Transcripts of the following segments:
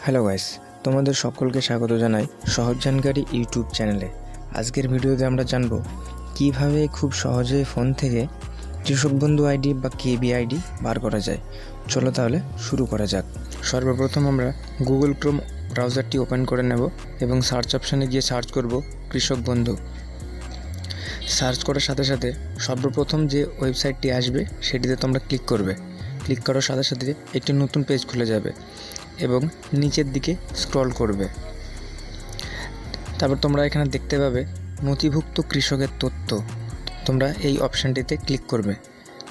Hello guys, তোমাদের সকলকে স্বাগত জানাই সহজ জানকারি ইউটিউব চ্যানেলে। আজকের ভিডিওতে আমরা জানব কিভাবে খুব সহজে ফোন থেকে কৃষক বন্ধু আইডি বা কেবি আইডি বার করা যায়। চলো তাহলে শুরু করা যাক। সর্বপ্রথম আমরা গুগল ক্রোম ব্রাউজারটি ওপেন করে নেব এবং সার্চ অপশানে গিয়ে সার্চ করব কৃষক বন্ধু। সার্চ করার সাথে সাথে সর্বপ্রথম যে ওয়েবসাইটটি আসবে সেটিতে তোমরা ক্লিক করবে। ক্লিক করার সাথে সাথে একটি নতুন পেজ খুলে যাবে এবং নিচের দিকে স্ক্রল করবে। তারপর তোমরা এখানে দেখতে পাবে নথিভুক্ত কৃষকের তথ্য। তোমরা এই অপশানটিতে ক্লিক করবে।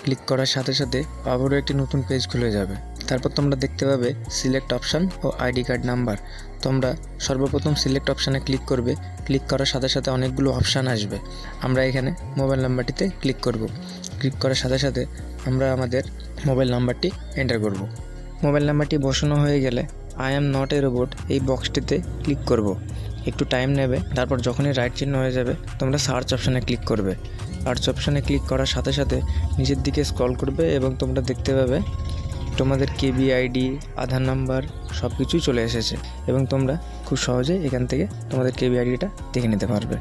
ক্লিক করার সাথে সাথে আবারও একটি নতুন পেজ খুলে যাবে। তারপর তোমরা দেখতে পাবে সিলেক্ট অপশান ও আইডি কার্ড নাম্বার। তোমরা সর্বপ্রথম সিলেক্ট অপশানে ক্লিক করবে। ক্লিক করার সাথে সাথে অনেকগুলো অপশান আসবে। আমরা এখানে মোবাইল নাম্বারটিতে ক্লিক করব। ক্লিক করার সাথে সাথে আমরা আমাদের মোবাইল নাম্বারটি এন্টার করব। মোবাইল নাম্বারটি বসানো হয়ে গেলে I am not a robot এই বক্সটিতে ক্লিক করব। একটু টাইম নেবে। তারপর যখনই রাইট চিহ্ন হয়ে যাবে তোমরা সার্চ অপশানে ক্লিক করবে। সার্চ অপশানে ক্লিক করার সাথে সাথে নিচের দিকে স্ক্রল করবে এবং তোমরা দেখতে পাবে তোমাদের কেবি আইডি, আধার নাম্বার সব কিছুই চলে এসেছে এবং তোমরা খুব সহজে এখান থেকে তোমাদের কেবি আইডিটা দেখে নিতে পারবে।